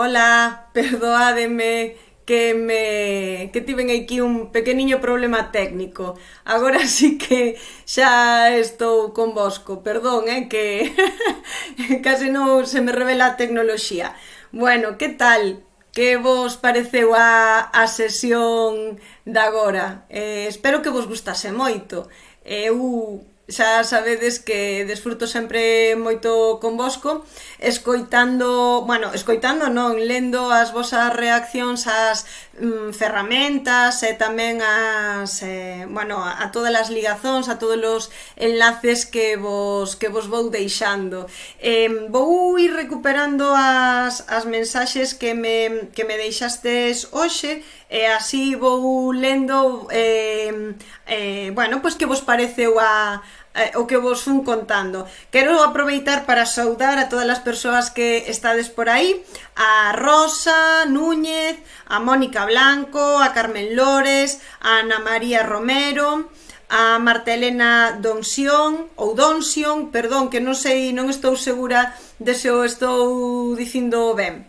Hola, perdoádeme que tiven aquí un pequeniño problema técnico. Agora sí que xa estou convosco. Perdón, que case non se me revela a tecnoloxía. Bueno, que tal? Que vos pareceu a sesión de agora? Espero que vos gustase moito. Eu xa sabedes que desfruto sempre moito convosco escoitando non, lendo as vosas reaccións ás ferramentas e tamén a todas as ligazóns, a todos os enlaces que vos vou deixando. Vou ir recuperando as mensaxes que me deixastes hoxe e así vou lendo pois que vos pareceu o que vos fun contando. Quero aproveitar para saudar a todas as persoas que estades por aí, a Rosa Núñez, a Mónica Blanco, a Carmen Lores, a Ana María Romero, a Marta Elena Donsion, perdón, que non sei, non estou segura de se o estou dicindo ben.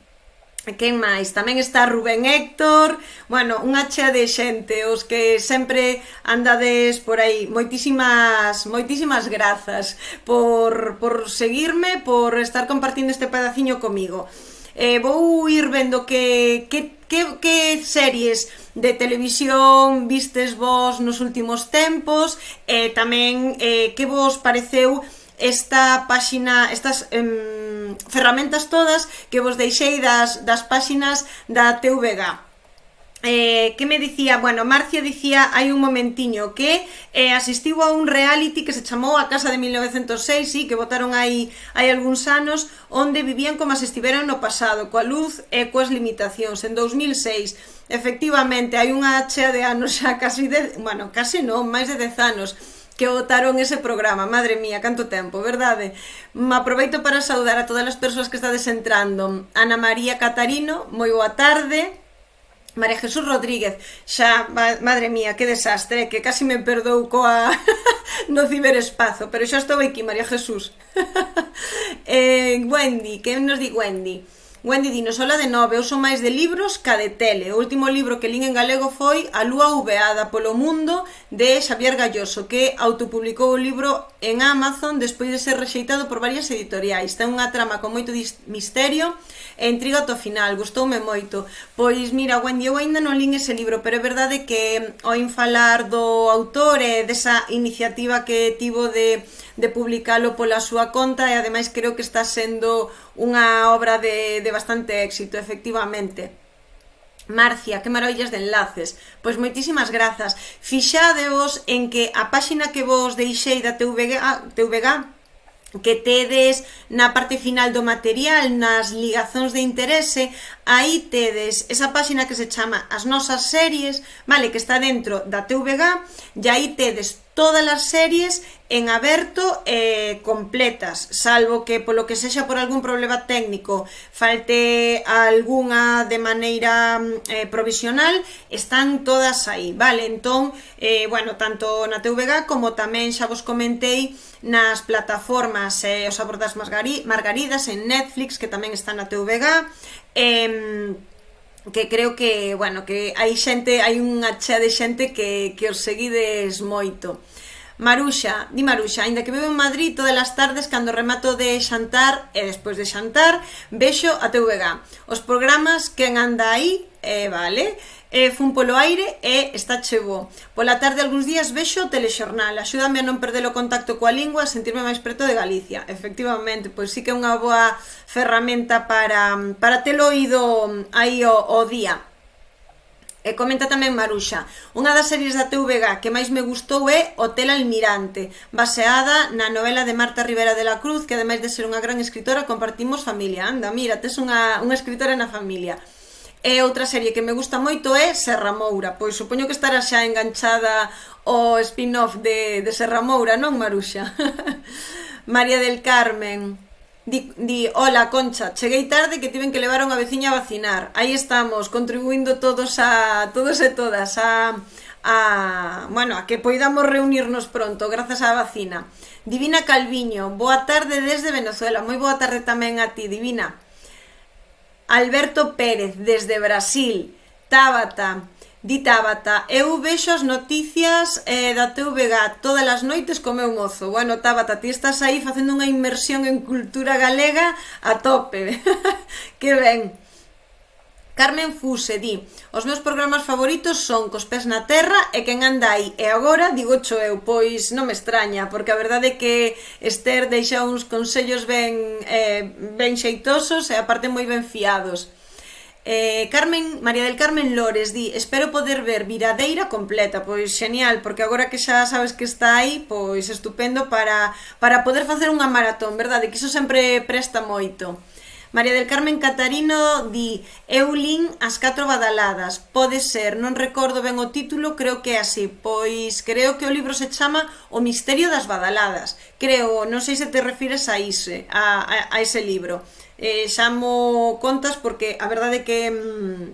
Quen máis? Tamén está Rubén Héctor, unha chea de xente, os que sempre andades por aí. Moitísimas grazas por seguirme, por estar compartindo este pedaciño comigo. Vou ir vendo que series de televisión vistes vos nos últimos tempos e tamén que vos pareceu esta páxina, estas ferramentas todas que vos deixei das páxinas da TVG. Que me dicía, Marcia dicía hai un momentiño que asistiu a un reality que se chamou A Casa de 1906, sí, que botaron aí algúns anos, onde vivían como se estiveran no pasado, coa luz e coas limitacións, en 2006. Efectivamente, hai unha chea de anos xa, casi non, máis de 10 anos, que votaron ese programa. Madre mía, canto tempo, verdade? Me aproveito para saudar a todas as persoas que estades entrando. Ana María Catarino, moi boa tarde. María Jesús Rodríguez, xa, madre mía, que desastre, que casi me perdou no ciberespazo, pero xa estou aquí, María Jesús. Wendy, que nos di Wendy? Wendy dinos, hola de nove, eu son máis de libros ca de tele. O último libro que lín en galego foi A lúa uveada polo mundo, de Xavier Galloso, que autopublicou o libro en Amazon despois de ser rexeitado por varias editoriais. Ten unha trama con moito misterio e intriga ata o final, gustoume moito. Pois mira, Wendy, eu aínda non lín ese libro, pero é verdade que oín falar do autor e desa iniciativa que tivo de publicalo pola súa conta e ademais creo que está sendo unha obra de bastante éxito, efectivamente. Marcia, que maravillas de enlaces. Pois moitísimas grazas. Fixadevos en que a páxina que vos deixei da TVG que tedes na parte final do material, nas ligazóns de interese, aí tedes esa páxina que se chama As nosas series, vale, que está dentro da TVG, e aí tedes todas as series en aberto e completas, salvo que polo que sexa por algún problema técnico falte algunha de maneira provisional, están todas aí, vale? Entón, tanto na TVG como tamén xa vos comentei nas plataformas O sabor das margaridas en Netflix, que tamén está na TVG, que creo que, que hai unha chea de xente que os seguides moito. Maruxa, aínda que vivo en Madrid, todas as tardes cando remato de xantar e despois de xantar, vexo a TVG. Os programas quen anda aí, vale, fun polo aire e está chebo. Pola tarde algúns días vexo o telexornal, axúdame a non perder o contacto coa lingua, a sentirme máis preto de Galicia. Efectivamente, pois sí que é unha boa ferramenta para telo oído aí o día. E comenta tamén Maruxa, unha das series da TVG que máis me gustou é Hotel Almirante, baseada na novela de Marta Rivera de la Cruz, que ademais de ser unha gran escritora compartimos familia. Anda, mira, tes unha escritora na familia. E outra serie que me gusta moito é Serra Moura, pois supoño que estará xa enganchada ao spin-off de Serra Moura, non, Maruxa? María del Carmen di, hola Concha, cheguei tarde que tiven que levar a unha veciña a vacinar. Aí estamos, contribuindo todos e todas a que poidamos reunirnos pronto grazas á vacina. Divina Calviño, boa tarde desde Venezuela. Moi boa tarde tamén a ti, Divina. Alberto Pérez, desde Brasil. Tábata, di Tábata, eu vexo as noticias da TVG todas as noites co meu mozo. Bueno, Tábata, ti estás aí facendo unha inmersión en cultura galega a tope. Que ben. Carmen Fuse di: os meus programas favoritos son Cos pés na terra e Quen anda aí. E agora digo cho eu, pois non me extraña, porque a verdade é que Esther deixa uns consellos ben xeitosos e aparte moi ben fiados. María del Carmen Lores di: espero poder ver Viradeira completa. Pois xenial, porque agora que xa sabes que está aí, pois estupendo para poder facer unha maratón, verdade? Que iso sempre presta moito. María del Carmen Catarino di: eu lin As 4 badaladas. Pode ser, non recordo ben o título, creo que é así. Pois creo que o libro se chama O misterio das badaladas. Creo, non sei se te refires a ese libro. Xa mo contas, porque a verdade é que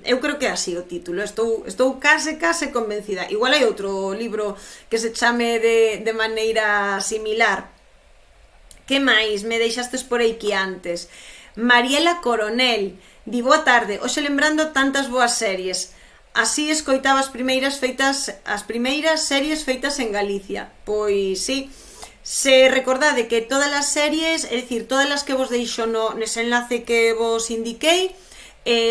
eu creo que é así o título. Estou case convencida. Igual hai outro libro que se chame de maneira similar. Que máis me deixastes por aí que antes? Mariela Coronel di: boa tarde, hoxe lembrando tantas boas series. Así escoitaba as primeiras series feitas en Galicia. Pois sí, se recordade que todas as series, é dicir, todas as que vos deixo nese enlace que vos indiquei,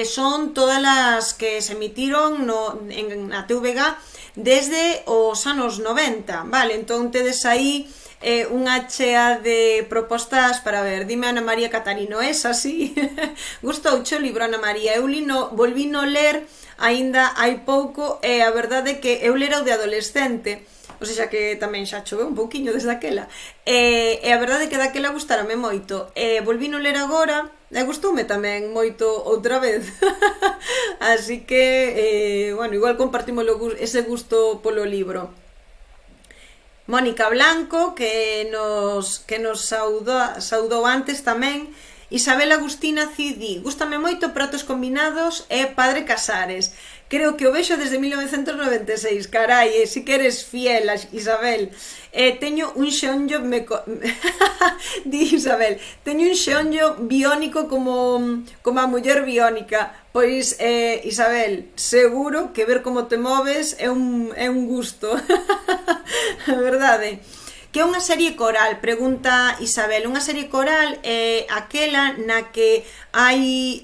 son todas as que se emitiron na TVG desde os anos 90, vale? Entón tedes aí unha chea de propostas para ver. Dime, Ana María Catarino, es así? Gustouche o libro, Ana María? Eu volvino ler aínda hai pouco, e a verdade é que eu lera o de adolescente, ou seja que tamén xa choveu un pouquiño desde aquela, e a verdade é que daquela gustarame moito, volvino ler agora e gustoume tamén moito outra vez. Así que bueno, igual compartimos ese gusto polo libro. Mónica Blanco, que nos saudou antes tamén. Isabel Agustina Cidi: gústame moito Pratos Combinados e Padre Casares. Creo que o vexo desde 1996. Carai, si que eres fiel, Isabel. Teño un xeonllo di Isabel: teño un xeonllo biónico como a muller biónica. Pois, Isabel, seguro que ver como te moves é un gusto. A verdade. Que é unha serie coral? Pregunta Isabel. Unha serie coral é aquela na que hai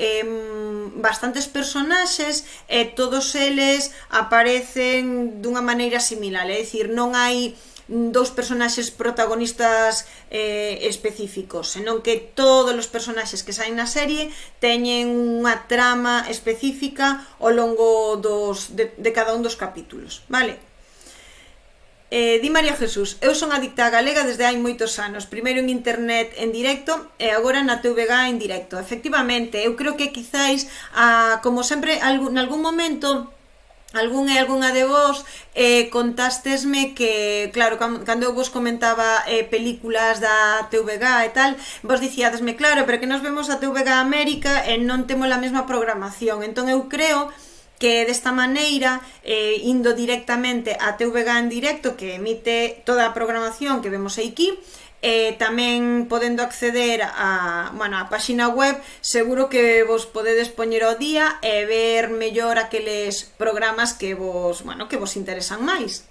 bastantes personaxes e todos eles aparecen dunha maneira similar, é dicir, non hai dous personaxes protagonistas específicos, senón que todos os personaxes que saen na serie teñen unha trama específica ao longo de cada un dos capítulos, vale? Di María Jesús: eu son adicta a galega desde hai moitos anos, primeiro en internet en directo e agora na TVG en directo. Efectivamente, eu creo que quizáis, como sempre, en algún momento algunha de vos contástesme que, claro, cando eu vos comentaba películas da TVG e tal, vos dicíadesme, claro, pero que nos vemos a TVG América e non temos a mesma programación. Entón eu creo que desta maneira, indo directamente a TVG en directo, que emite toda a programación que vemos aquí, tamén podendo acceder a páxina web, seguro que vos podedes poñer ao día e ver mellor aqueles programas que vos interesan máis.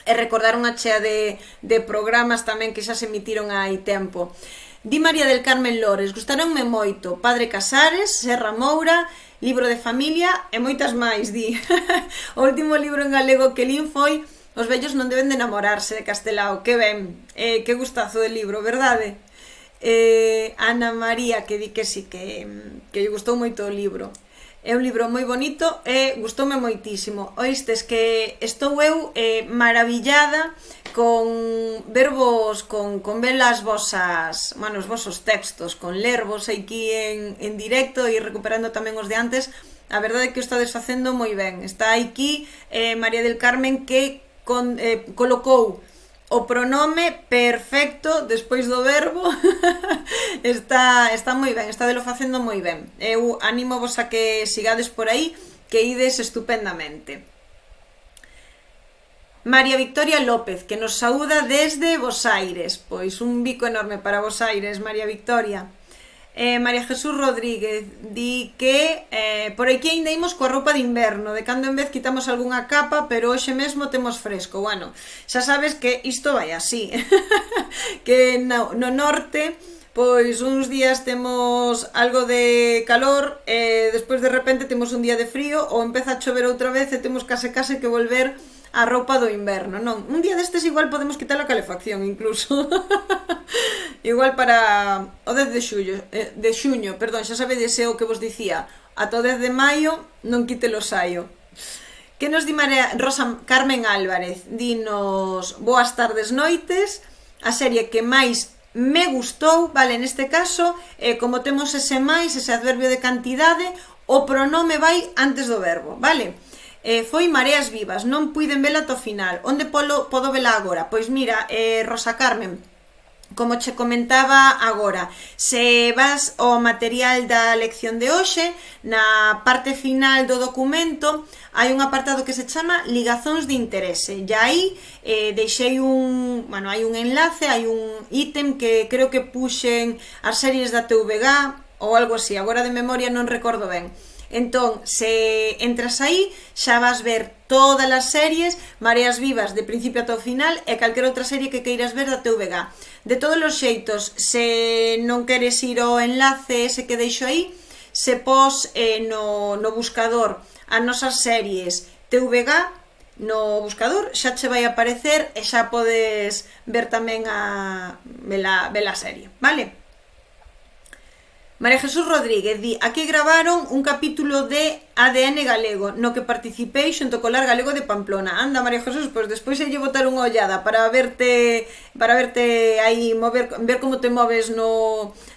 E recordar unha chea de programas tamén que xa se emitiron hai tempo. Di María del Carmen Lores: gustaronme moito Padre Casares, Serra Moura, Libro de familia e moitas máis, di. O último libro en galego que lin foi Os vellos non deben de enamorarse, de Castelao. Que ben, que gustazo de libro, verdade? Ana María, que di que sí, que lle gustou moito o libro. É un libro moi bonito e gustoume moitísimo. Oístes que estou eu maravillada con verbos, con ver as vosas, os vosos textos, con lervos aquí en directo e recuperando tamén os de antes. A verdade é que o estades facendo moi ben. Está aquí María del Carmen, que colocou o pronome perfecto despois do verbo. está moi ben, está delo facendo moi ben. Eu animo vos a que sigades por aí, que ides estupendamente. María Victoria López, que nos saúda desde Bos Aires. Pois un bico enorme para Bos Aires, María Victoria. María Jesús Rodríguez di que por aquí ainda imos coa roupa de inverno, de cando en vez quitamos algunha capa, pero hoxe mesmo temos fresco. Bueno, xa sabes que isto vai así. Que no norte, pois uns días temos algo de calor e despois de repente temos un día de frío ou empeza a chover outra vez e temos case que volver a roupa do inverno, non? Un día destes igual podemos quitar a calefacción incluso. Igual para o 10 de xuño, perdón, xa sabedes o que vos dicía, ata o 10 de maio non quite lo saio. Que nos di María Rosa Carmen Álvarez? Dinos boas tardes noites, a serie que máis me gustou, vale, neste caso, como temos ese máis, ese adverbio de cantidade, o pronome vai antes do verbo, vale? Foi Mareas Vivas, non puiden vela ata o final. Onde podo vela agora? Pois mira, Rosa Carmen, como che comentaba agora, se vas ao material da lección de hoxe, na parte final do documento hai un apartado que se chama ligazóns de interese, e aí deixei hai un enlace, hai un ítem que creo que puxen as series da TVG ou algo así, agora de memoria non recordo ben. Entón, se entras aí, xa vas ver todas as series, Mareas Vivas de principio ata o final e calquera outra serie que queiras ver da TVG. De todos os xeitos, se non queres ir ao enlace ese que deixo aí, se pos no buscador as nosas series TVG no buscador, xa che vai aparecer e xa podes ver tamén a vela serie, vale? María Jesús Rodríguez di, aquí gravaron un capítulo de ADN galego no que participei xunto co Lar Galego de Pamplona. Anda, María Jesús, pois despois lle botar unha ollada para verte aí ver como te moves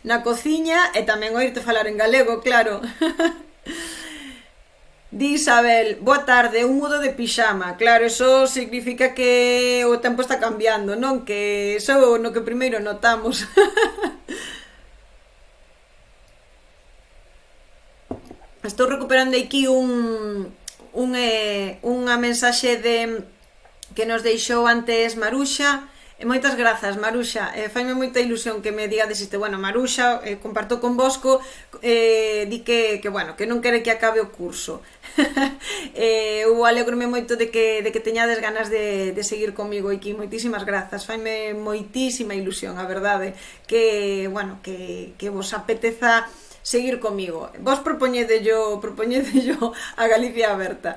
na cociña e tamén oírte falar en galego, claro. Di Isabel, boa tarde, un mudo de pixama. Claro, eso significa que o tempo está cambiando, non? Que eso no que primeiro notamos. Estou recuperando aquí unha mensaxe que nos deixou antes Maruxa. Moitas grazas, Maruxa. Faime moita ilusión que me digades isto. Bueno, Maruxa comparto convosco, di que non quere que acabe o curso. Eu alegrome moito de que teñades ganas de seguir comigo aquí. Moitísimas grazas. Faime moitísima ilusión, a verdade, que vos apeteza seguir comigo. Vos propoñedello a Galicia aberta,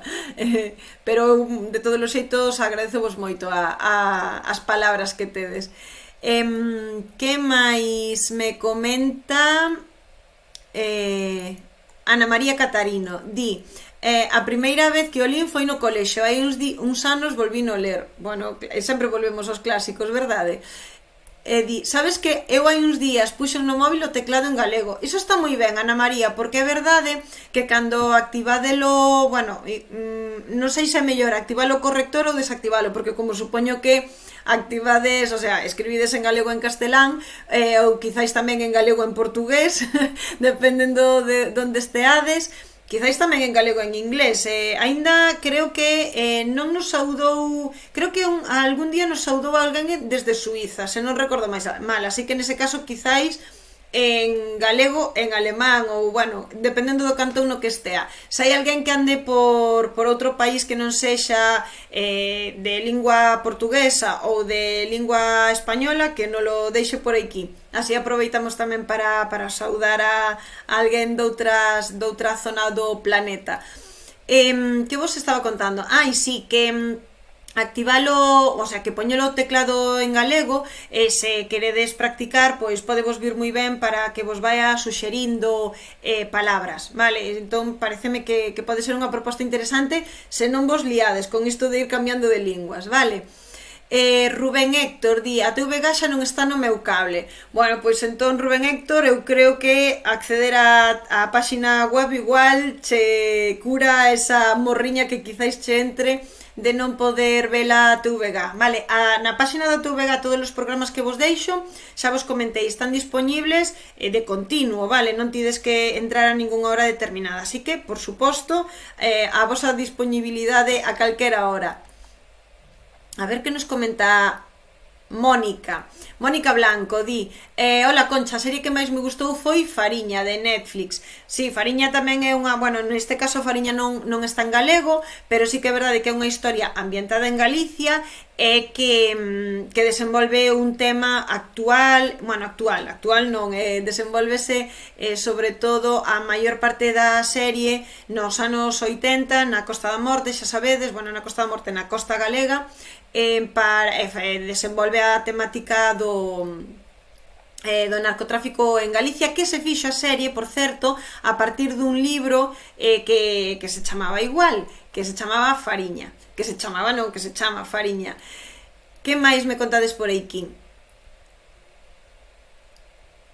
pero de todos os xeitos agradecevos moito as palabras que tedes. Que máis me comenta? Ana María Catarino di, a primeira vez que o lín foi no colexio, hai uns anos volvino a ler. Bueno, sempre volvemos aos clásicos, verdade? Di, sabes que eu hai uns días puxen no móvil o teclado en galego. Iso está moi ben, Ana María, porque é verdade que cando activadelo, non sei se é mellor activalo o corrector ou desactivalo, porque como supoño que activades, o sea, escribides en galego en castelán, ou quizáis tamén en galego en portugués, dependendo de onde esteades, quizáis tamén en galego en inglés. Aínda creo que non nos saudou, creo que algún día nos saudou alguén desde Suiza, se non recordo mal, así que nese caso quizáis en galego, en alemán ou, dependendo do cantón no que estea. Se hai alguén que ande por outro país que non sexa de lingua portuguesa ou de lingua española, que non lo deixe por aquí. Así aproveitamos tamén para saudar a alguén doutra zona do planeta. Que vos estaba contando? Sí, que activalo, o sea, que poñelo o teclado en galego, e se queredes practicar, pois podevos vir moi ben para que vos vaya suxerindo palabras, vale? Entón, pareceme que pode ser unha proposta interesante se non vos liades con isto de ir cambiando de linguas, vale? Rubén Héctor di, a TVG xa non está no meu cable. Bueno, pois entón, Rubén Héctor, eu creo que acceder á páxina web igual che cura esa morriña que quizáis che entre de non poder vela a TVG, vale? Na páxina da TVG todos os programas que vos deixo, xa vos comentei, están dispoñibles de continuo, vale? Non tides que entrar a ningunha hora determinada, así que, por suposto, a vosa disponibilidade a calquera hora. A ver que nos comenta Mónica Blanco di hola Concha, a serie que máis me gustou foi Fariña, de Netflix. Si, Fariña tamén é unha, bueno, neste caso Fariña non está en galego, pero sí que é verdade que é unha historia ambientada en Galicia e que desenvolve un tema actual, bueno, actual non, desenvolvese sobre todo a maior parte da serie nos anos 80 na Costa da Morte, xa sabedes, bueno, na Costa da Morte, na costa galega, desenvolve a temática do narcotráfico en Galicia, que se fixo a serie, por certo, a partir dun libro que se chamaba igual, que se chamaba Fariña, que se chama Fariña. Que máis me contades por aquí?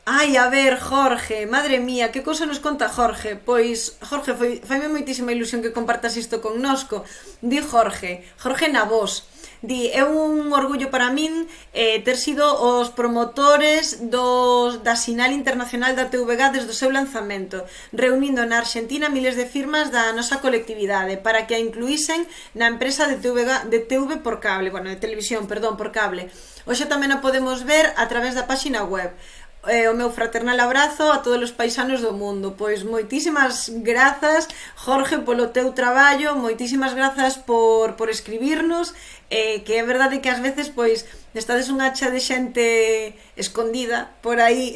Ai, a ver, Jorge, madre mía, que cousa nos conta Jorge? Pois, Jorge, faime moitísima ilusión que compartas isto connosco. Di Jorge Navós. Di, é un orgullo para min ter sido os promotores da Sinal Internacional da TVG desde o seu lanzamento, reunindo na Argentina miles de firmas da nosa colectividade para que a incluísen na empresa de TV por cable, bueno, de televisión, perdón, por cable. Hoxe tamén a podemos ver a través da páxina web. O meu fraternal abrazo a todos os paisanos do mundo. Pois moitísimas grazas, Jorge, polo teu traballo, moitísimas grazas por escribirnos, que é verdade que ás veces pois estades unha cha de xente escondida por aí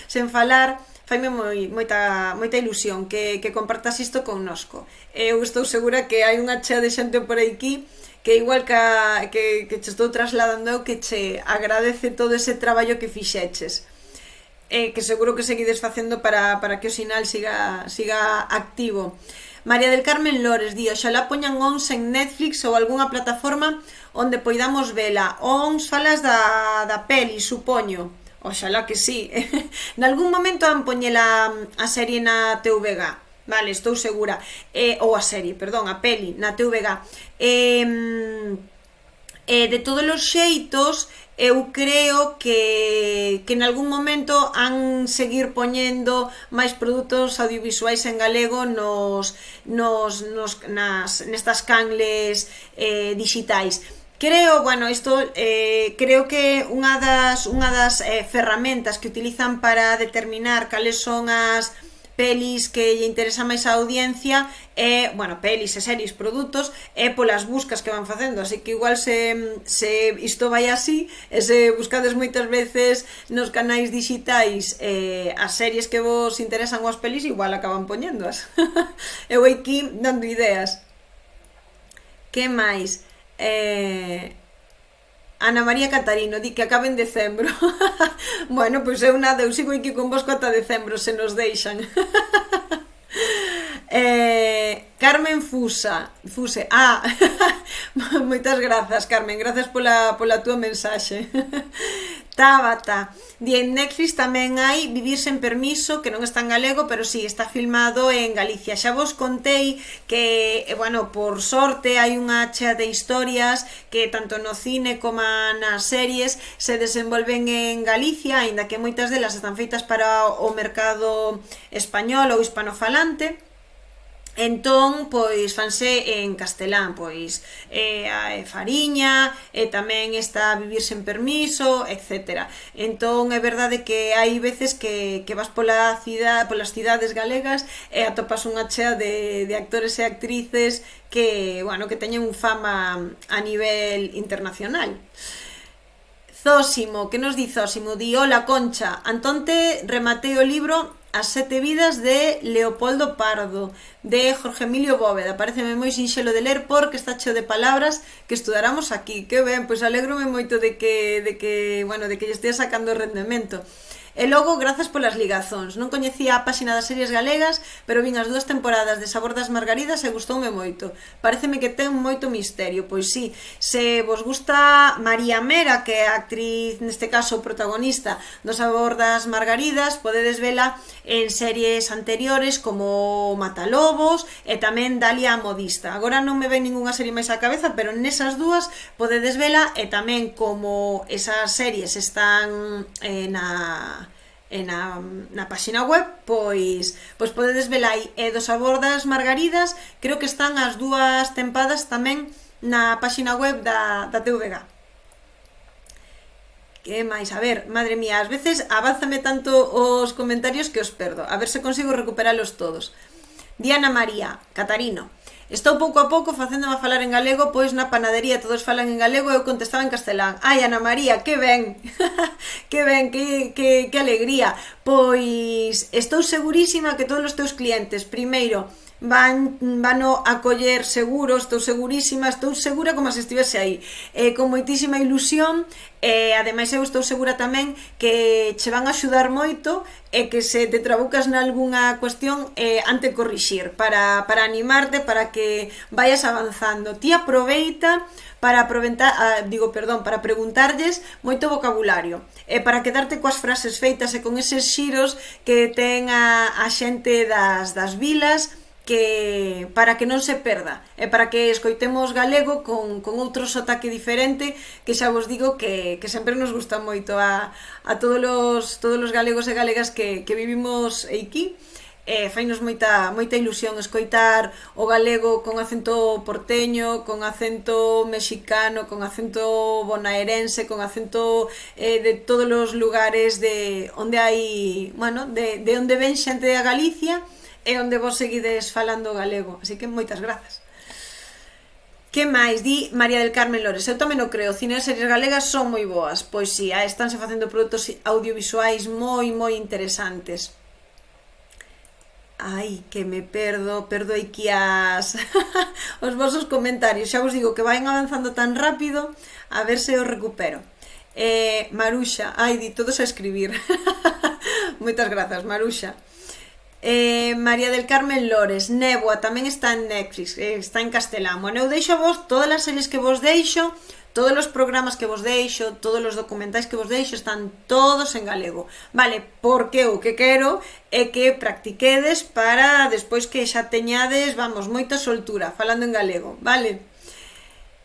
sen falar. Faime moita ilusión que compartas isto connosco. Eu estou segura que hai unha cha de xente por aquí que igual que che estou trasladando eu, que che agradece todo ese traballo que fixeches. Que seguro que seguides facendo para que o sinal siga activo. María del Carmen Lores di, oxalá poñan ONS en Netflix ou algunha plataforma onde poidamos vela. ONS falas da peli, supoño. Oxalá que sí. Nalgún momento han poñela a serie na TVG. Vale, estou segura. Ou a serie, perdón, a peli na TVG. De todos os xeitos, eu creo que en algún momento han seguir poñendo máis produtos audiovisuais en galego nestas canles digitais. Creo, bueno, creo que unha das ferramentas que utilizan para determinar cales son as pelis que lle interesa máis a audiencia bueno, pelis e series, produtos, polas buscas que van facendo, así que igual se isto vai así, e se buscades moitas veces nos canais digitais as series que vos interesan ou as pelis, igual acaban poñéndoas. Eu aquí dando ideas. Que máis? Ana María Catarino di que acabe en decembro. Bueno, pois eu nada, eu sigo aquí con vosco ata decembro, se nos deixan. Carmen Fuse. Moitas grazas, Carmen, grazas pola túa mensaxe. Tabata di, en Netflix tamén hai Vivir sen permiso, que non está en galego, pero sí, está filmado en Galicia. Xa vos contei que, bueno, por sorte hai unha chea de historias que tanto no cine como nas series se desenvolven en Galicia, aínda que moitas delas están feitas para o mercado español ou hispanofalante. Entón, pois, fanse en castelán, pois, Fariña, tamén está Vivir sen permiso, etc. Entón, é verdade que hai veces que vas polas cidades galegas e atopas unha chea de actores e actrices que, bueno, que teñen fama a nivel internacional. Zósimo, que nos di Zósimo? Di, hola Concha, antonte rematei o libro As sete vidas de Leopoldo Pardo, de Jorge Emilio Bóveda. Pareceme moi sinxelo de ler porque está cheo de palabras que estudáramos aquí. Que ben, pois alégrome moito de que lle estea sacando rendemento. E logo, grazas polas ligazóns. Non coñecía a páxina das series galegas, pero vin as 2 temporadas de Sabor das Margaridas e gustoume moito. Pareceme que ten moito misterio. Pois sí, se vos gusta María Mera, que é a actriz, neste caso protagonista do Sabor das Margaridas, podedes vela en series anteriores como Matalobos e tamén Dalia a Modista. Agora non me ven ningunha serie máis á cabeza, pero nesas dúas podedes vela, e tamén como esas series están na páxina web, pois podedes vela aí. E do Sabor das Margaridas creo que están as 2 tempadas tamén na páxina web da TVG. Que máis? A ver, madre mía, ás veces avánzame tanto os comentarios que os perdo. A ver se consigo recuperalos todos. Diana María, Catarino. Estou pouco a pouco facéndome a falar en galego, pois na panadería todos falan en galego e eu contestaba en castelán. Ai, Ana María, que ben! Que ben, que alegría! Pois estou segurísima que todos os teus clientes, primeiro, vano acoller seguro, estou segurísima, estou segura como se estivese aí, con moitísima ilusión, ademais eu estou segura tamén que che van a axudar moito e que se te trabucas nalgúna cuestión ante corrixir, para animarte, para que vayas avanzando. Ti aproveita para para preguntarlles moito vocabulario, para quedarte coas frases feitas e con eses xiros que ten a xente das vilas, que para que non se perda e para que escoitemos galego con outro sotaque diferente, que xa vos digo que sempre nos gusta moito a todos os galegos e galegas que vivimos aquí. Fainos moita ilusión escoitar o galego con acento porteño, con acento mexicano, con acento bonaerense, con acento de todos os lugares de onde hai, bueno, de onde ven xente de Galicia e onde vos seguides falando galego, así que moitas grazas. Que máis? Di María del Carmen Lores. Eu tamén o creo, cine e series galegas son moi boas. Pois si, estánse facendo produtos audiovisuais moi interesantes. Ai, que me perdo aquí os vosos comentarios. Xa vos digo que vayan avanzando tan rápido, a ver se os recupero. Maruxa, ai, di todos a escribir. Moitas grazas, Maruxa. María del Carmen Lores, Néboa tamén está en Netflix, está en castelán. Bueno, eu deixo a vos todas as series que vos deixo, todos os programas que vos deixo, todos os documentais que vos deixo, están todos en galego, vale? Porque o que quero é que practiquedes para despois que xa teñades, vamos, moita soltura falando en galego, vale?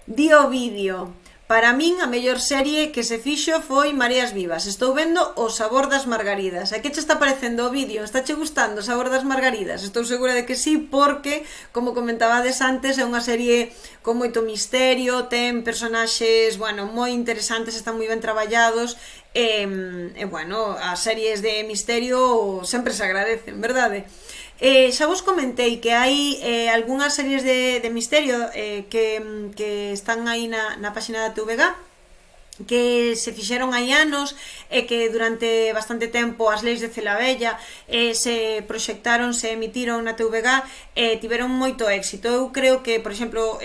Di o vídeo. Para min a mellor serie que se fixo foi Mareas Vivas. Estou vendo O Sabor das Margaridas. E que che está parecendo o vídeo? Está che gustando O Sabor das Margaridas? Estou segura de que sí, porque, como comentabades antes, é unha serie con moito misterio, ten personaxes, bueno, moi interesantes, están moi ben traballados, e bueno, as series de misterio sempre se agradecen, verdade? Xa vos comentei que hai algunhas series de misterio que están aí na página da TVG, que se fixeron hai anos e que durante bastante tempo as leis de Celavella se proxectaron, se emitiron na TVG e tiveron moito éxito. Eu creo que, por exemplo,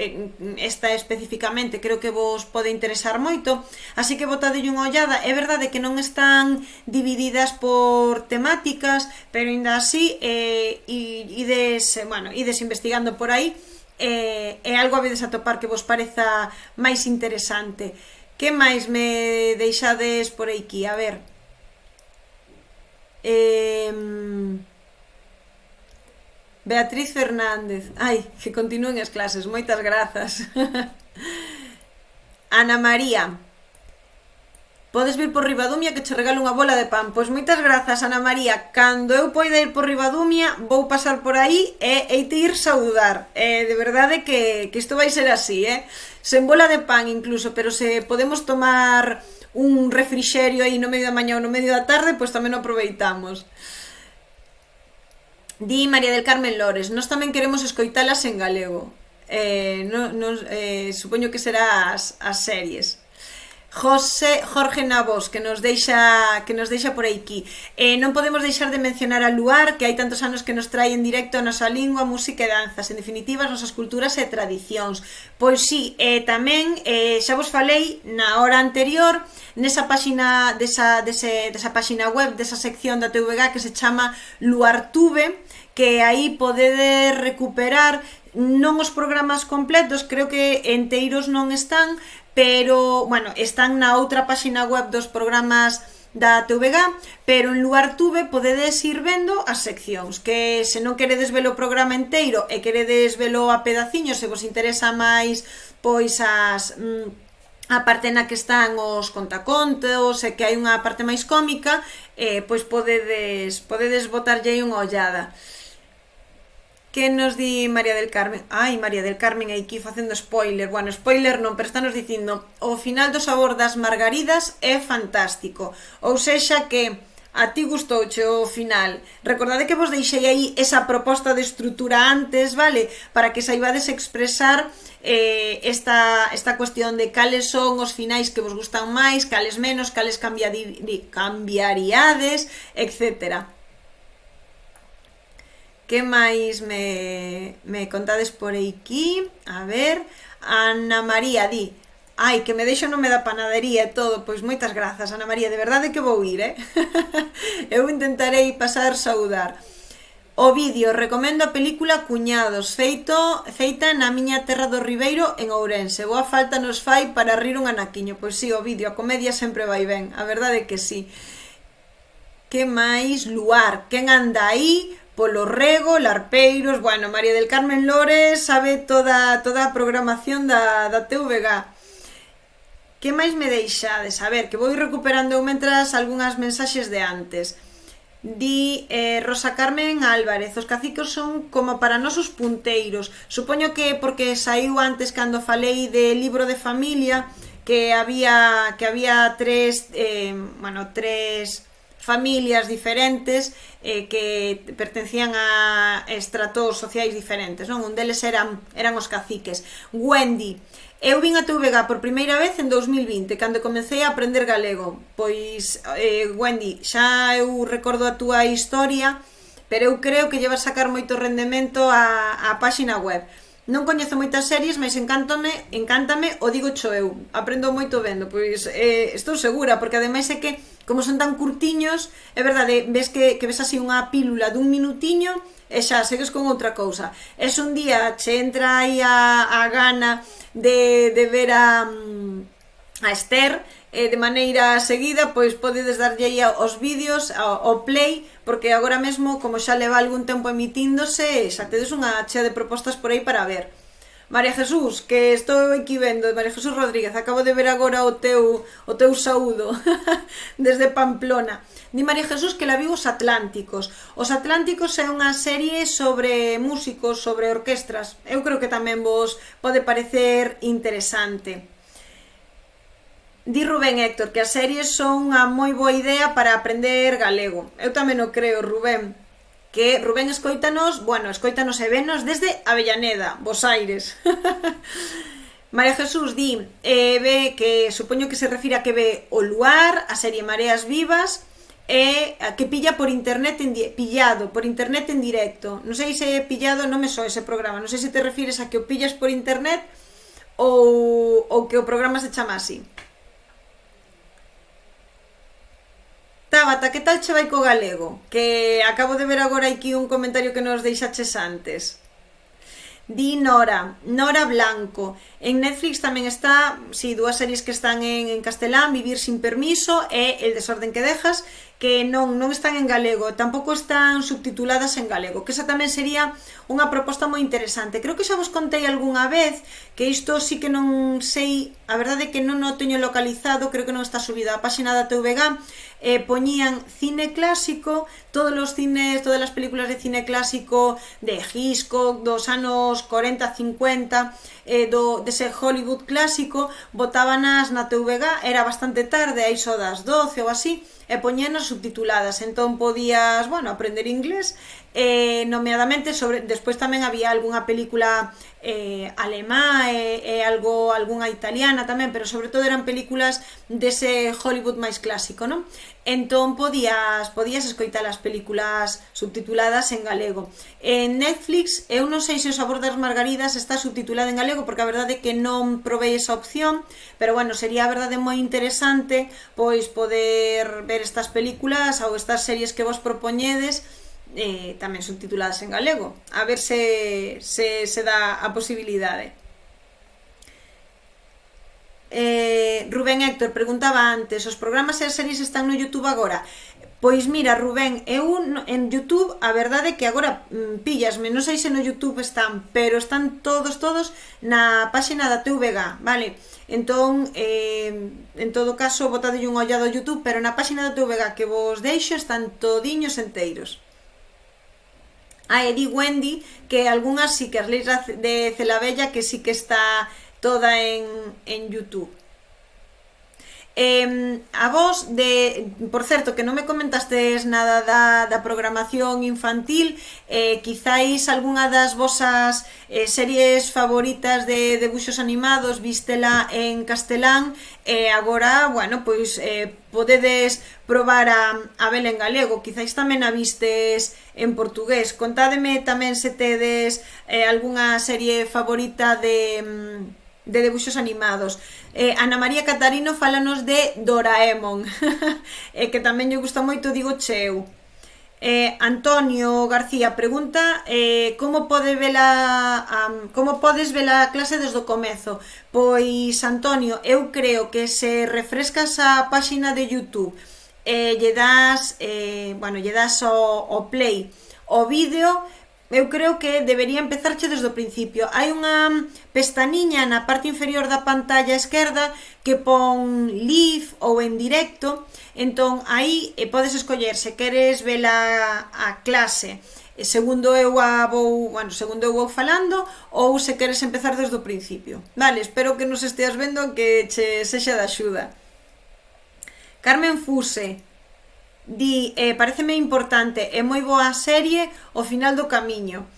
esta especificamente creo que vos pode interesar moito, así que botadelle unha ollada. É verdade que non están divididas por temáticas, pero ainda así ides investigando por aí e algo habedes a topar que vos pareza máis interesante. Que máis me deixades por aquí? A ver. Beatriz Fernández. Ai, que continúen as clases. Moitas grazas. Ana María. Podes vir por Ribadumia que che regalo unha bola de pan. Pois moitas grazas, Ana María. Cando eu poida ir por Ribadumia, vou pasar por aí e heite ir saudar. De verdade que isto vai ser así, sen bola de pan incluso, pero se podemos tomar un refrixerio aí no medio da mañá ou no medio da tarde, pois tamén o aproveitamos. Di María del Carmen Lores, nós tamén queremos escoitalas en galego. Supoño que será as series. Jorge Navos, que nos deixa por aquí. Non podemos deixar de mencionar a Luar, que hai tantos anos que nos trae en directo a nosa lingua, música e danzas, en definitiva as nosas culturas e tradicións. Pois sí, tamén xa vos falei na hora anterior nesa páxina desa páxina web, desa sección da TVG que se chama Luartube, que aí podedes recuperar non os programas completos, creo que enteiros non están, pero, bueno, están na outra páxina web dos programas da TVG, pero en Luartube podedes ir vendo as seccións, que se non queredes ver o programa inteiro e queredes velo a pedaciños, se vos interesa máis, pois a parte na que están os contacontos e que hai unha parte máis cómica, pois podedes botarlle aí unha ollada. Que nos di María del Carmen? Ai, María del Carmen aquí facendo spoiler. Bueno, spoiler non, pero está nos dicindo o final do Sabor das Margaridas é fantástico. Ou sexa que a ti gustouche o final. Recordade que vos deixei aí esa proposta de estrutura antes, vale? Para que saibades expresar esta cuestión de cales son os finais que vos gustan máis, cales menos, cales cambiaríades, etcétera. Que máis me contades por aquí? A ver, Ana María di: ai, que me deixo o nome da panadería e todo. Pois moitas grazas, Ana María, de verdade que vou ir, Eu intentarei pasar saudar. O vídeo, recomendo a película Cuñados, feita na miña terra do Ribeiro, en Ourense. Boa falta nos fai para rir un anaquiño. Pois sí, o vídeo, a comedia sempre vai ben, a verdade é que sí. Que máis? Luar, quen anda aí? Polo Rego, Larpeiros. Bueno, María del Carmen Lores sabe toda a programación da TVG. Que máis me deixades? A ver, que vou recuperando mentras algunhas mensaxes de antes. Di Rosa Carmen Álvarez: os cacicos son como para nosos punteiros. Supoño que porque saiu antes cando falei de libro de familia, que había tres familias diferentes que pertencían a estratos sociais diferentes, non? Un deles eran os caciques. Wendy: eu vin a TVG por primeira vez en 2020, cando comecei a aprender galego. Pois, Wendy, xa eu recordo a túa historia, pero eu creo que llevas sacar moito rendemento a páxina web. Non coñezo moitas series, mas encántame, o digo cho eu. Aprendo moito vendo, pois estou segura, porque ademais é que, como son tan curtiños, é verdade, ves que ves así unha pílula dun minutiño e xa segues con outra cousa. Es un día che entra aí a gana de ver a Esther de maneira seguida, pois podedes darlle aí aos vídeos, ao play, porque agora mesmo, como xa leva algún tempo emitíndose, xa tedes unha chea de propostas por aí para ver. María Jesús, que estou aquí vendo, María Jesús Rodríguez, acabo de ver agora o teu saúdo desde Pamplona. Di María Jesús que la viu Os Atlánticos. Os Atlánticos é unha serie sobre músicos, sobre orquestras. Eu creo que tamén vos pode parecer interesante. Di Rubén Héctor que as series son unha moi boa idea para aprender galego. Eu tamén o creo, Rubén. Que Rubén escoítanos e venos desde Avellaneda, Bos Aires. María Jesús di ve que supoño que se refire a que ve O Luar, a serie Mareas Vivas, e que pilla por internet pillado por internet en directo. Non sei se é pillado, non me soa ese programa. Non sei se te refires a que o pillas por internet ou que o programa se chama así. Tabata, que tal che vai co galego? Que acabo de ver agora aquí un comentario que nos deixaches antes. Di Nora Blanco: en Netflix tamén está, dúas series que están en castelán, Vivir sin permiso e El desorden que dejas, que non están en galego, tampouco están subtituladas en galego, que esa tamén sería unha proposta moi interesante. Creo que xa vos contei algunha vez que isto sí que non sei, a verdade é que non o teño localizado, creo que non está subido á páxina da TVG. Poñían cine clásico, todas as películas de cine clásico de Hitchcock dos anos 40-50, dese Hollywood clásico, botábanas na TVG, era bastante tarde, aí só das 12 ou así, e poñenas subtituladas, entón podías, aprender inglés, nomeadamente despois tamén había algunha película alemá e algunha italiana tamén, pero sobre todo eran películas dese Hollywood máis clásico, non? Entón podías escoitar as películas subtituladas en galego. En Netflix, eu non sei se O Sabor das Margaridas está subtitulada en galego, porque a verdade é que non provei esa opción, pero sería a verdade moi interesante pois poder ver estas películas ou estas series que vos propoñedes tamén subtituladas en galego, a ver se dá a posibilidade. Rubén Héctor preguntaba antes: os programas e as series están no YouTube agora? Pois mira, Rubén, eu en YouTube a verdade é que agora píllasme, non sei se no YouTube están, pero están todos na páxina da TVG, vale? Entón, en todo caso, botadelle un ollado ao YouTube, pero na páxina da TVG que vos deixo están todiños enteiros. E di Wendy que algunhas sí que as leis de Celabella que sí que está toda en YouTube. A vos, por certo, que non me comentastes nada da programación infantil, quizáis algunha das vosas series favoritas de debuxos animados vístela en castelán e agora, bueno, pois podedes probar a vela en galego, quizáis tamén a vistes en portugués. Contádeme tamén se tedes algunha serie favorita de debuxos animados. Ana María Catarino fálanos de Doraemon que tamén lle gusta moito, digo cheu. Antonio García pregunta como podes ver a clase desde o comezo. Pois Antonio, eu creo que se refrescas a páxina de YouTube lle das o play o vídeo, eu creo que debería empezarche desde o principio. Hai unha pestaniña na parte inferior da pantalla esquerda que pon live ou en directo, entón aí podes escoller se queres ver a clase segundo eu vou falando ou se queres empezar desde o principio. Vale, espero que nos esteas vendo que che sexa de axuda. Carmen Fuse di, pareceme importante e moi boa serie O final do camiño.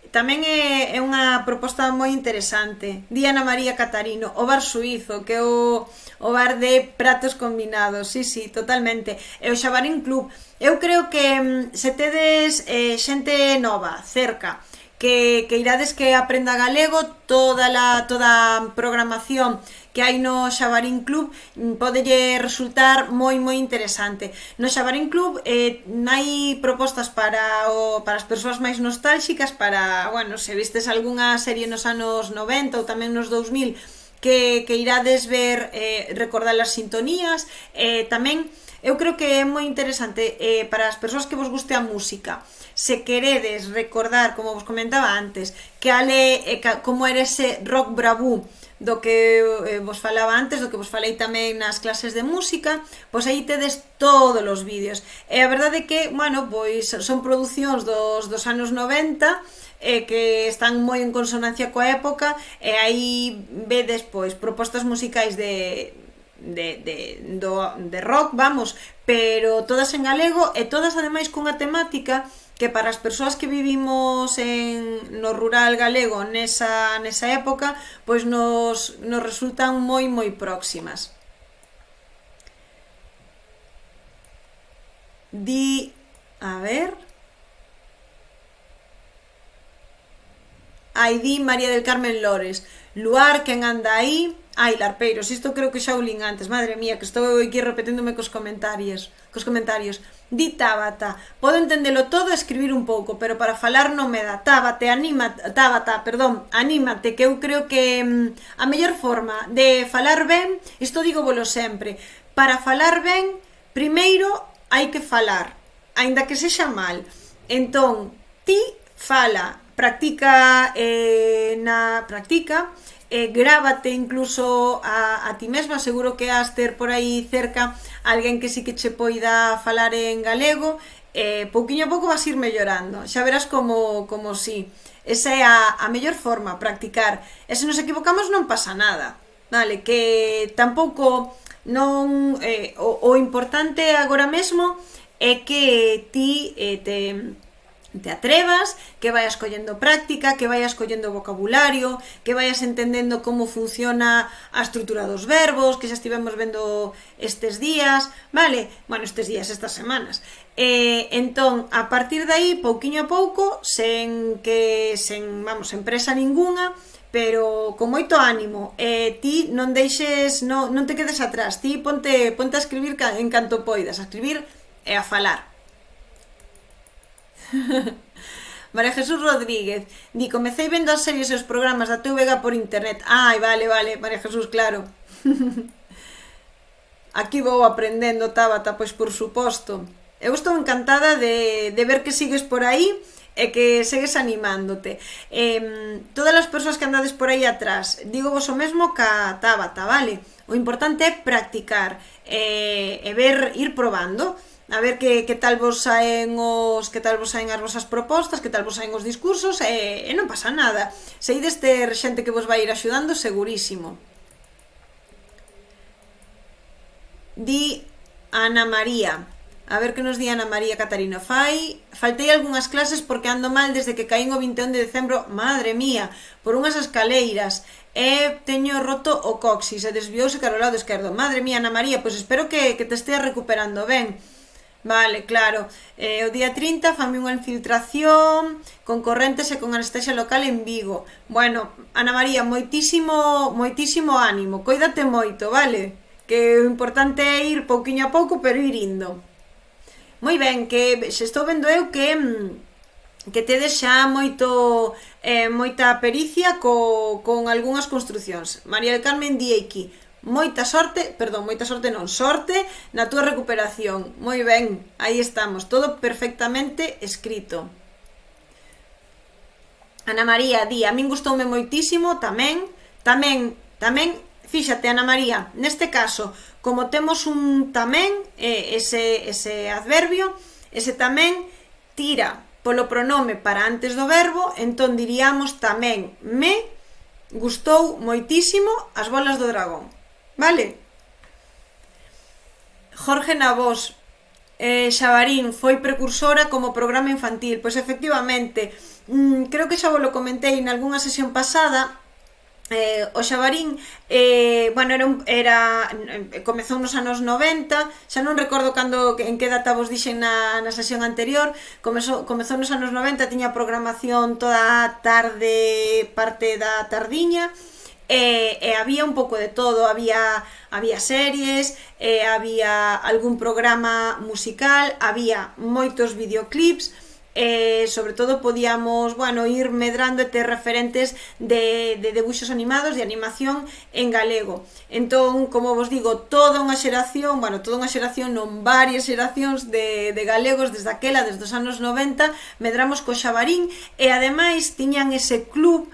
Tamén é unha proposta moi interesante. Di Ana María Catarino, o bar suizo, que é o bar de pratos combinados. Sí, totalmente. E o Xabarín Club. Eu creo que se tedes xente nova, cerca, que irades que aprenda galego, toda a programación que hai no Xabarín Club podelle resultar moi interesante. No Xabarín Club hai propostas para as persoas máis nostálxicas, para, se vistes algunha serie nos anos 90 ou tamén nos 2000 que irades ver, recordar as sintonías. Tamén eu creo que é moi interesante para as persoas que vos guste a música. Se queredes recordar, como vos comentaba antes, como era ese rock bravú do que vos falaba antes, do que vos falei tamén nas clases de música, pois aí tedes todos os vídeos. E a verdade é que, pois son producións dos anos 90 que están moi en consonancia coa época, e aí vedes pois propostas musicais de rock, pero todas en galego e todas ademais cunha temática que para as persoas que vivimos no rural galego nesa época, pois nos resultan moi próximas. Di, a ver... Di María del Carmen Lores, Luar, quen anda aí? Larpeiros, isto creo que xa o lin antes, madre mía, que estou aquí repetíndome cos comentarios. Di Tabata, podo entendelo todo e escribir un pouco, pero para falar non me dá. Tabata, anímate, que eu creo que a mellor forma de falar ben, isto digo volo sempre, para falar ben, primeiro hai que falar, aínda que sexa mal. Entón, ti fala, practica, grábate incluso a ti mesma, seguro que has ter por aí cerca alguén que sí que che poida falar en galego, pouquiño a pouco vas ir mellorando, xa verás como sí. Esa é a mellor forma, practicar, e se nos equivocamos non pasa nada, vale, que tampouco non, o importante agora mesmo é que ti te atrevas, que vayas collendo práctica, que vayas collendo vocabulario, que vayas entendendo como funciona a estrutura dos verbos, que xa estivemos vendo estes días, vale? Estas semanas. Entón, a partir de aí, pouquiño a pouco, sen presa ningunha, pero con moito ánimo, ti non deixes, non te quedes atrás, ti ponte a escribir en canto poidas, a escribir e a falar. María Jesús Rodríguez di, comecei vendo as series e os programas da TVG por internet. Vale, María Jesús, claro. Aquí vou aprendendo, Tabata, pois por suposto. Eu estou encantada de ver que sigues por aí e que segues animándote. Todas as persoas que andades por aí atrás, digo vos o mesmo ca Tabata, vale? O importante é practicar e ir probando. a ver que tal vos saen as vosas propostas, que tal vos saen os discursos, e non pasa nada. Seides ter xente que vos vai ir axudando segurísimo. Di Ana María. A ver que nos di Ana María Catarino. Faltei algunhas clases porque ando mal desde que caín o 21 de decembro, madre mía, por unhas escaleiras. Teño roto o coxis e desviouse cara ao lado esquerdo. Madre mía, Ana María, pois espero que te esteas recuperando ben. Vale, claro. O día 30 fanme unha infiltración con correntes e con anestesia local en Vigo. Bueno, Ana María, moitísimo ánimo. Coídate moito, vale? Que o importante é ir pouquiño a pouco, pero ir indo. Moi ben, que se estou vendo eu que tedes xa moita pericia con algunhas construcións. María del Carmen di aquí, sorte na túa recuperación. Moi ben, aí estamos, todo perfectamente escrito. Ana María di, a min gustoume moitísimo, tamén, fíxate, Ana María, neste caso, como temos un tamén, ese adverbio, ese tamén tira polo pronome para antes do verbo, entón diríamos tamén me gustou moitísimo as bolas do dragón. Vale? Jorge Navós, Xabarín foi precursora como programa infantil. Pois efectivamente, creo que xa vos lo comentei nalgúna sesión pasada. O Xabarín comezou nos anos 90, xa non recordo en que data vos dixen na sesión anterior. Comezou nos anos 90, tiña programación toda a tarde, parte da tardiña, e había un pouco de todo, había series, había algún programa musical, había moitos videoclips. Sobre todo podíamos ir medrando e ter referentes de debuxos animados, de animación en galego. Entón, como vos digo, toda unha xeración non, varias xeracións de galegos desde os anos 90 medramos co Xabarín, e ademais tiñan ese club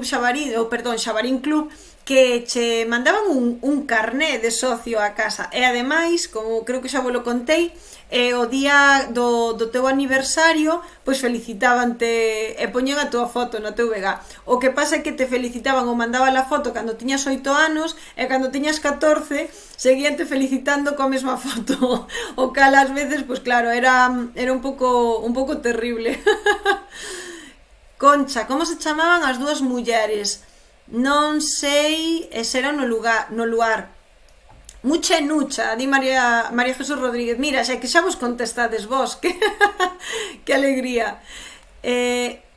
Xabarín Club, que che mandaban un carné de socio a casa, e ademais, como creo que xa vos lo contei, o día do teu aniversario, pois felicitábante e poñen a túa foto no teu VG. O que pasa é que te felicitaban ou mandaban a foto cando tiñas 8 anos, e cando tiñas 14 seguían te felicitando coa mesma foto, o cal ás veces, pois claro, era un pouco terrible. Concha, como se chamaban as dúas mulleres? Non sei se era no lugar. Mucha e Nucha, di María Jesús Rodríguez. Mira, xa que xa vos contestades vos, que alegría.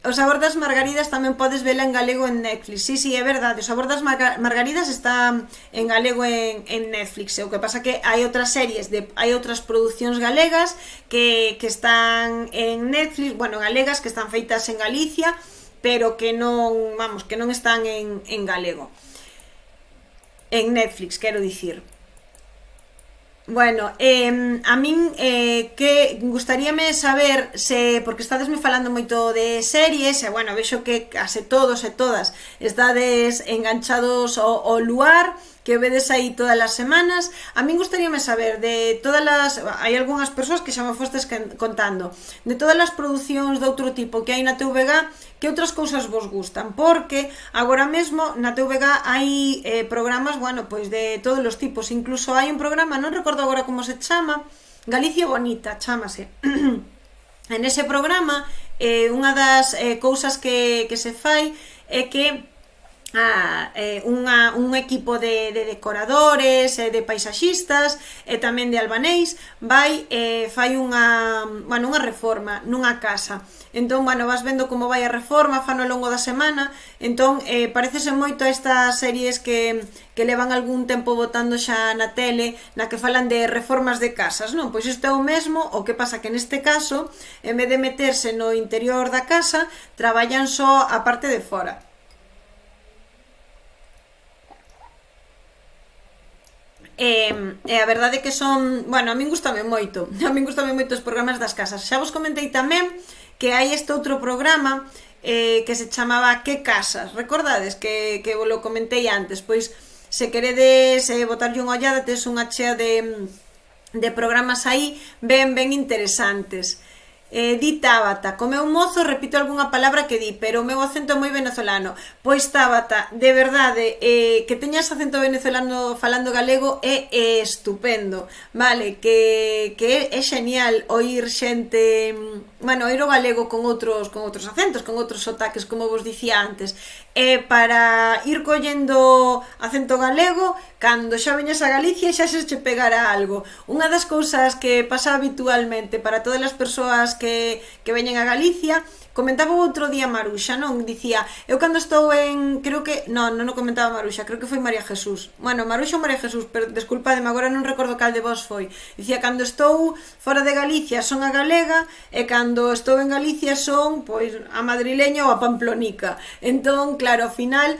O sabor das margaridas tamén podes vela en galego en Netflix. Sí, é verdade, o sabor das margaridas está en galego en Netflix. O que pasa que hai outras series, hai outras producións galegas que están en Netflix, galegas, que están feitas en Galicia, pero que non están en galego. En Netflix, quero dicir. A min que gustaríame saber porque estadesme falando moito de series, vexo que case todos e todas estades enganchados ao Luar, que vedes aí todas as semanas. A min gustaríame saber de todas hai algunhas persoas que xa me fostes contando, de todas as producións de outro tipo que hai na TVG, que outras cousas vos gustan, porque agora mesmo na TVG hai programas, pois de todos os tipos. Incluso hai un programa, non recordo agora como se chama, Galicia Bonita, chámase. En ese programa, unha das cousas que se fai é que un equipo de decoradores, de paisaxistas e tamén de albanéis fai unha reforma nunha casa. Entón, vas vendo como vai a reforma, fan ao longo da semana. Entón, parecese moito a estas series que levan algún tempo botando xa na tele, na que falan de reformas de casas, non? Pois isto é o mesmo, o que pasa que neste caso, en vez de meterse no interior da casa, traballan só a parte de fora. A verdade é que son... a min gustame moito os programas das casas. Xa vos comentei tamén que hai este outro programa que se chamaba Que Casas, recordades que vos lo comentei antes? Pois se queredes botarlle unha ollada, tes unha chea de de programas aí ben interesantes. Di Tabata, co meu mozo repito algunha palabra que di, pero o meu acento é moi venezolano. Pois Tabata, de verdade, que teñas acento venezolano falando galego é estupendo, vale, que é genial oír xente, bueno, oír o galego con outros acentos, con outros sotaques, como vos dicía antes. Para ir collendo acento galego, cando xa veñas a Galicia xa se che pegará algo. Unha das cousas que pasa habitualmente para todas as persoas que veñen a Galicia, comentaba outro día Maruxa, non? Dicía, eu cando estou creo que, non comentaba Maruxa, creo que foi María Jesús. Bueno, Maruxa ou María Jesús, pero desculpademe, agora non recordo cal de vos foi. Dicía, cando estou fora de Galicia son a galega e cando estou en Galicia son, pois, a madrileña ou a pamplonica. Entón, claro, ao final,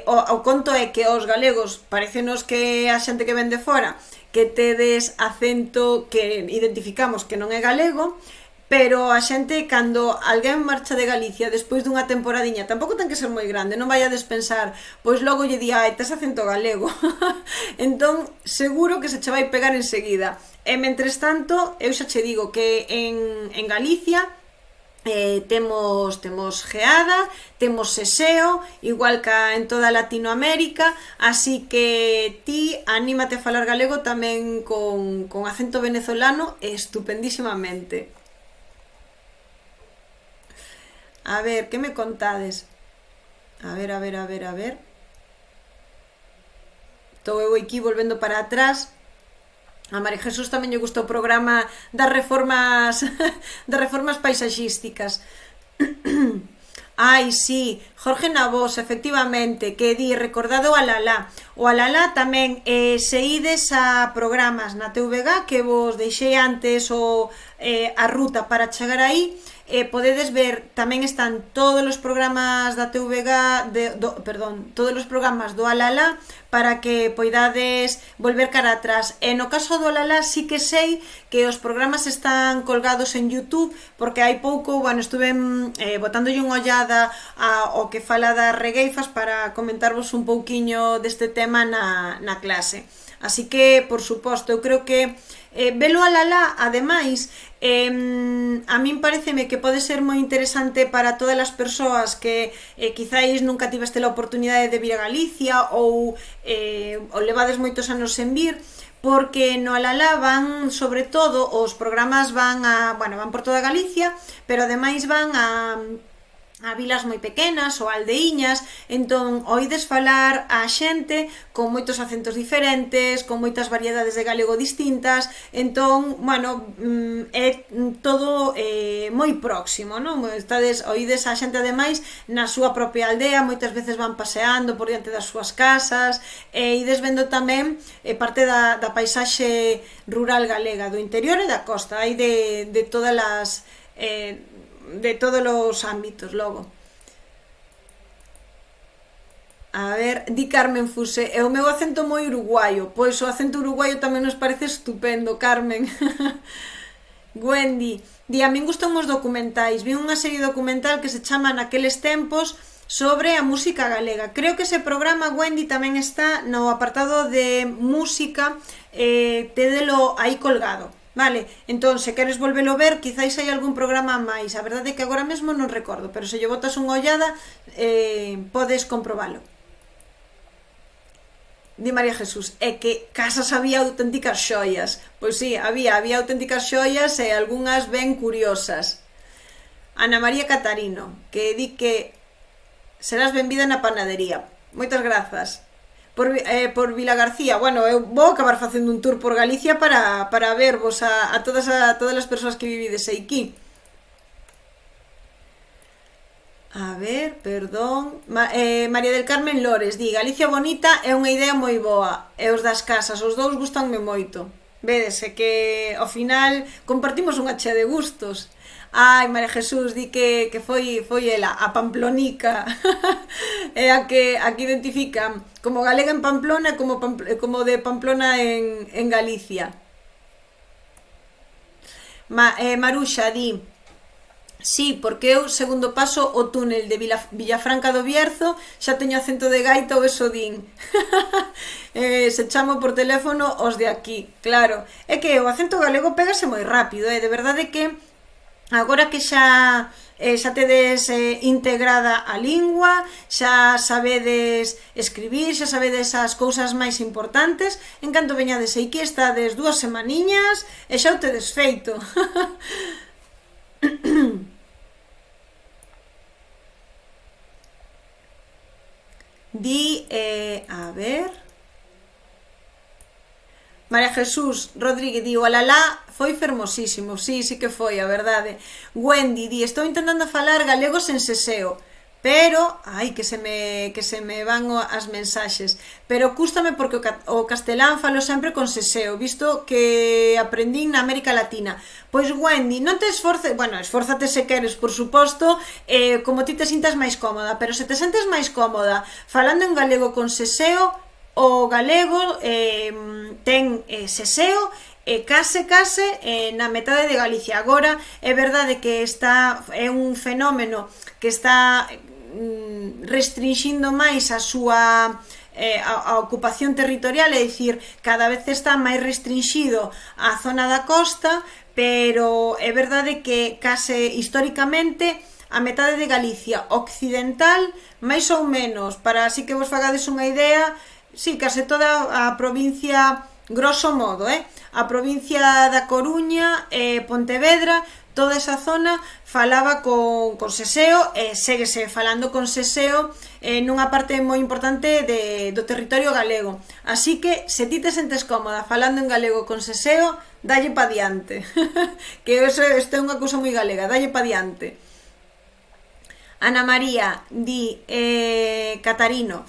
o conto é que os galegos parecenos que a xente que ven de fora que tedes acento que identificamos que non é galego, pero a xente, cando alguén marcha de Galicia despois dunha temporadiña, tampouco ten que ser moi grande, non vayades pensar, pois logo lle di, ai, tes acento galego. Entón, seguro que se che vai pegar enseguida. E, mentres tanto, eu xa che digo que en Galicia temos geada, temos seseo, igual que en toda Latinoamérica, así que ti anímate a falar galego tamén con acento venezolano estupendísimamente. A ver, que me contades? A ver. Estou eu aquí volvendo para atrás. A María Jesús tamén lle gusta o programa das reformas das reformas paisaxísticas. Ai, sí, Jorge Navós, efectivamente, que di, recordado o Alalá. O Alalá tamén, se ides a programas na TVG, que vos deixei antes a ruta para chegar aí, podedes ver, tamén están todos os programas da TVG, todos os programas do Alalá, para que poidades volver cara atrás. E no caso do Alalá sí que sei que os programas están colgados en YouTube, porque hai pouco, bueno, estuve botándolle unha ollada ao que fala das regueifas para comentarvos un pouquiño deste tema na clase. Así que, por suposto, eu creo que velo Alalá, ademais, a min pareceme que pode ser moi interesante para todas as persoas que quizáis nunca tiveste a oportunidade de vir a Galicia ou levades moitos anos sen vir, porque no Alalá van, sobre todo, os programas van por toda Galicia, pero ademais van a vilas moi pequenas ou aldeiñas, entón oídes falar a xente con moitos acentos diferentes, con moitas variedades de galego distintas, entón, bueno, é todo moi próximo, non? Oídes a xente ademais na súa propia aldea, moitas veces van paseando por diante das súas casas, e ides vendo tamén parte da paisaxe rural galega, do interior e da costa, hai de todas as de todos os ámbitos logo. A ver, di Carmen Fuse, e o meu acento moi uruguaio. Pois o acento uruguaio tamén nos parece estupendo, Carmen. Wendy, di, a min gustan os documentais. Vi unha serie documental que se chama Naqueles tempos, sobre a música galega. Creo que ese programa, Wendy, tamén está no apartado de música, tédelo aí colgado. Vale, entón, se queres volvelo ver, quizáis hai algún programa máis. A verdade é que agora mesmo non recordo, pero se lle botas unha ollada, podes comprobalo. Di María Jesús, é que casas había auténticas xoias. Pois sí, había auténticas xoias e algunhas ben curiosas. Ana María Catarino, que di que serás benvida na panadería. Moitas grazas. Por Vila García, bueno, eu vou acabar facendo un tour por Galicia para vervos a todas as persoas que vivides aquí. A ver, perdón, María del Carmen Lores di, Galicia bonita é unha idea moi boa, e os das casas, os dous gustanme moito. Védese que ao final compartimos unha chea de gustos. Ai, María Jesús di que foi ela, a pamplonica. É a que identifican como galega en Pamplona, como de Pamplona en Galicia. Maruxa di, Sí, porque eu, segundo paso, o túnel de Villafranca do Bierzo, xa teño acento de gaita ou eso din. Se chamo por teléfono os de aquí, claro. É que o acento galego pégase moi rápido, de verdade que agora que xa tedes integrada a lingua, xa sabedes escribir, xa sabedes as cousas máis importantes, en canto veñades aquí estades 2 semaniñas e xa o tedes feito. A ver... María Jesús Rodríguez di, o alalá foi fermosísimo, sí, sí que foi, a verdade. Wendy di, estou intentando falar galego sen seseo, pero, ai, que se me van as mensaxes, pero cústame porque o castelán falo sempre con seseo, visto que aprendín na América Latina. Pois Wendy, non te esforces, bueno, esfórzate se queres, por suposto, como ti te sintas máis cómoda, pero se te sentes máis cómoda falando en galego con seseo, o galego ten seseo e case na metade de Galicia. Agora é verdade que é un fenómeno que está restringindo máis a súa a ocupación territorial, é dicir, cada vez está máis restringido a zona da costa, pero é verdade que case históricamente a metade de Galicia occidental, máis ou menos, para así que vos fagades unha idea, sí, case toda a provincia, grosso modo, a provincia da Coruña, Pontevedra, toda esa zona falaba con seseo e séguese falando con seseo nunha parte moi importante do territorio galego. Así que, se ti te sentes cómoda falando en galego con seseo, dalle pa diante. Que isto é unha cousa moi galega, dalle pa diante. Ana María di, Catarino,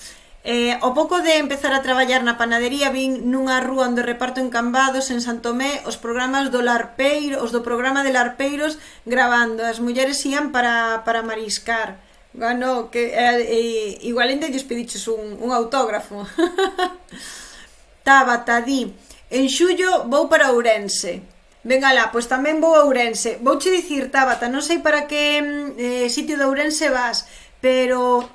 o pouco de empezar a traballar na panadería vin nunha rúa onde reparto encambados en Santomé os programas do Larpeiro, os do programa de Larpeiros gravando, as mulleres ían para mariscar. Bueno, que igual ainda lles pediches un autógrafo. Tabata di, en xullo vou para Ourense. Venga lá, pois tamén vou a Ourense. Vouche dicir, Tabata, non sei para que sitio de Ourense vas, pero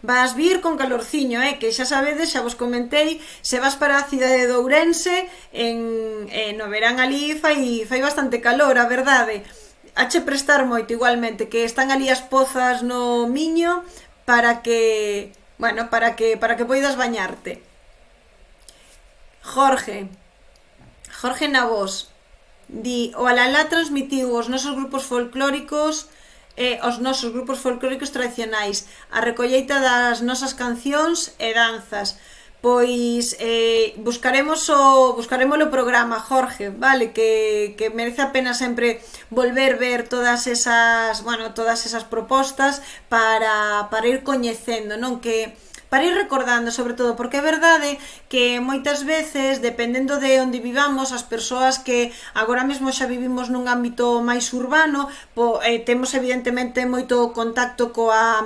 vas vir con calorciño, que xa sabedes, xa vos comentei, se vas para a cidade de Ourense, no verán ali fai bastante calor, a verdade. Hache prestar moito igualmente, que están ali as pozas no Miño para que, bueno, para que poidas bañarte. Jorge Navós di, o alalá transmitiu os nosos grupos folclóricos tradicionais, a recolleita das nosas cancións e danzas. Pois buscaremos o programa, Jorge, vale, que merece a pena sempre volver ver todas esas propostas para ir coñecendo, non? Para ir recordando, sobre todo, porque é verdade que moitas veces, dependendo de onde vivamos, as persoas que agora mesmo xa vivimos nun ámbito máis urbano, temos evidentemente moito contacto coa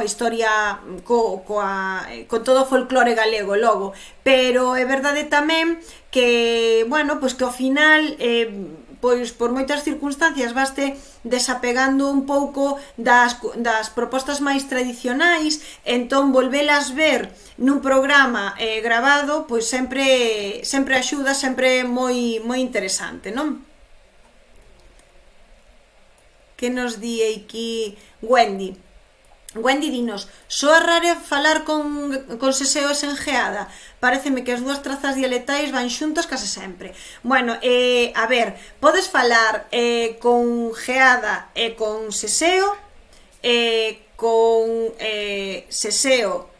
historia, con todo o folclore galego logo, pero é verdade tamén que, que ao final pois por moitas circunstancias vaste desapegando un pouco das propostas máis tradicionais, entón volvelas ver nun programa gravado, pois sempre axuda, sempre moi interesante, non? Que nos di aquí Wendy dinos, soa raro falar con seseo e sengeada? Pareceme que as dúas trazas dialectais van xuntas case sempre. Bueno, a ver, podes falar con geada e con seseo, seseo.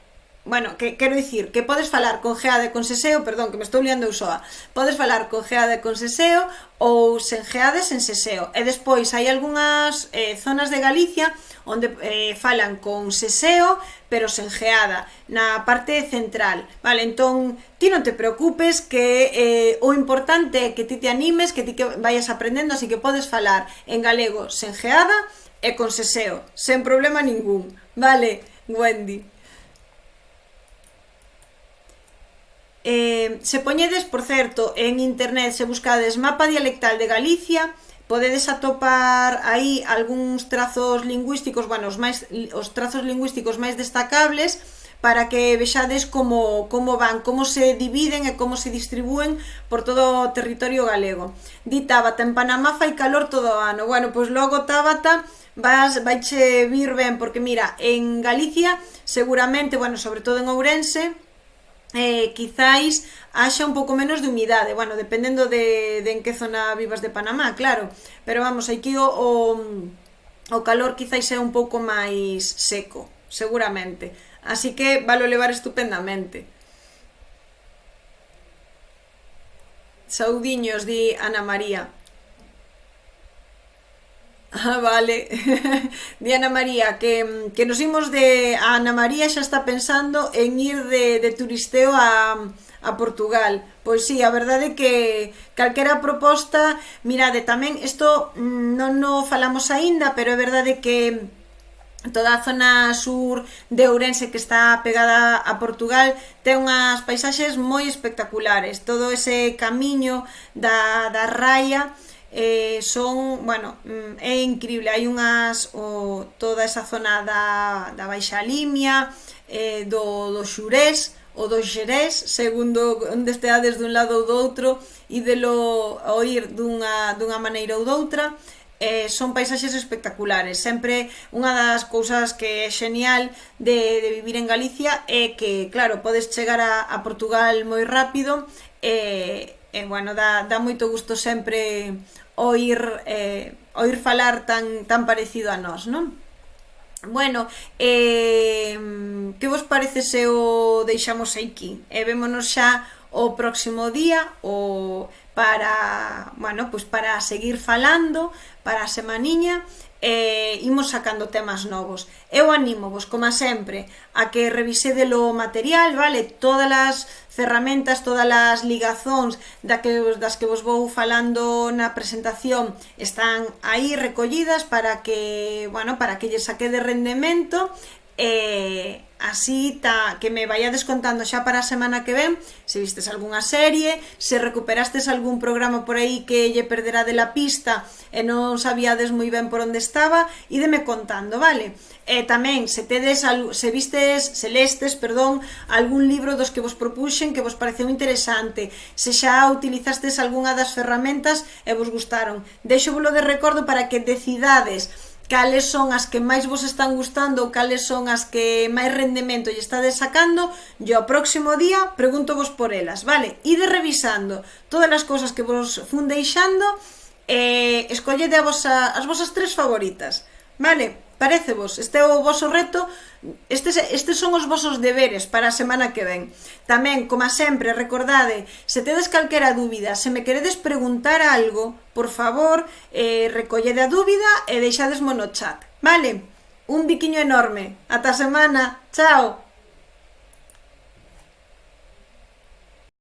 Bueno, quero dicir que podes falar con geada e con seseo, perdón, que me estou liando eu soa. Podes falar con geada e con seseo ou sen geada e sen seseo. E despois hai algunhas zonas de Galicia onde falan con seseo, pero sen geada, na parte central. Vale, entón, ti non te preocupes, que o importante é que ti te animes, que ti que vayas aprendendo, así que podes falar en galego sen geada e con seseo, sen problema ningún. Vale, Wendy. Se poñedes, por certo, en internet, se buscades mapa dialectal de Galicia, podedes atopar aí algúns trazos lingüísticos, bueno, os trazos lingüísticos máis destacables, para que vexades como van, como se dividen e como se distribúen por todo o territorio galego. Di Tábata, en Panamá fai calor todo o ano. Bueno, pois logo Tábata vaiche vir ben, porque mira, en Galicia seguramente, bueno, sobre todo en Ourense, quizáis haxa un pouco menos de humidade, bueno, dependendo de en que zona vivas de Panamá, claro, pero vamos, aquí o calor quizáis é un pouco máis seco, seguramente, así que valo levar estupendamente. Saudiños, di Ana María. Ah, vale. Diana María, que nos imos de... A Ana María xa está pensando en ir de turisteo a Portugal. Pois sí, a verdade é que calquera proposta... Mirade, tamén, isto non no falamos aínda, pero é verdade que toda a zona sur de Ourense, que está pegada a Portugal, ten unhas paisaxes moi espectaculares. Todo ese camiño da raia... son, bueno, é increíble, hai unhas toda esa zona da Baixa Limia, do Xurés ou do Xerés, segundo onde esteades dun lado ou do outro, e delo oír dunha maneira ou doutra. Son paisaxes espectaculares. Sempre unha das cousas que é genial de vivir en Galicia é que, claro, podes chegar a Portugal moi rápido bueno, dá moito gusto sempre oír falar tan parecido a nós, non? Bueno, que vos parece se o deixamos aquí? Vémonos xa o próximo día para, bueno, pues para seguir falando, para a semaniña, imos sacando temas novos. Eu anímovos, como sempre, a que revisede o material, vale? Todas as ferramentas, todas as ligazóns das que vos vou falando na presentación están aí recollidas para que, bueno, para que lle saquede rendemento, así que me vayades contando xa para a semana que ven se vistes algunha serie, se recuperastes algún programa por aí que lle perderá de la pista e non sabíades moi ben por onde estaba, ideme contando, vale? Tamén, se lestes, algún libro dos que vos propuxen que vos pareceu interesante, se xa utilizastes algunha das ferramentas e vos gustaron, deixovolo de recordo para que decidades cales son as que máis vos están gustando ou cales son as que máis rendemento lle estades sacando, e o próximo día preguntovos por elas, vale? Ide revisando todas as cousas que vos fun deixando e escollede as vosas 3 favoritas, vale? Parecevos? Este é o voso reto, estes son os vosos deberes para a semana que ven. Tamén, como sempre, recordade, se tedes calquera dúbida, se me queredes preguntar algo, por favor, recollede a dúbida e deixadesmo no chat, vale? Un biquiño enorme, ata a semana, chao!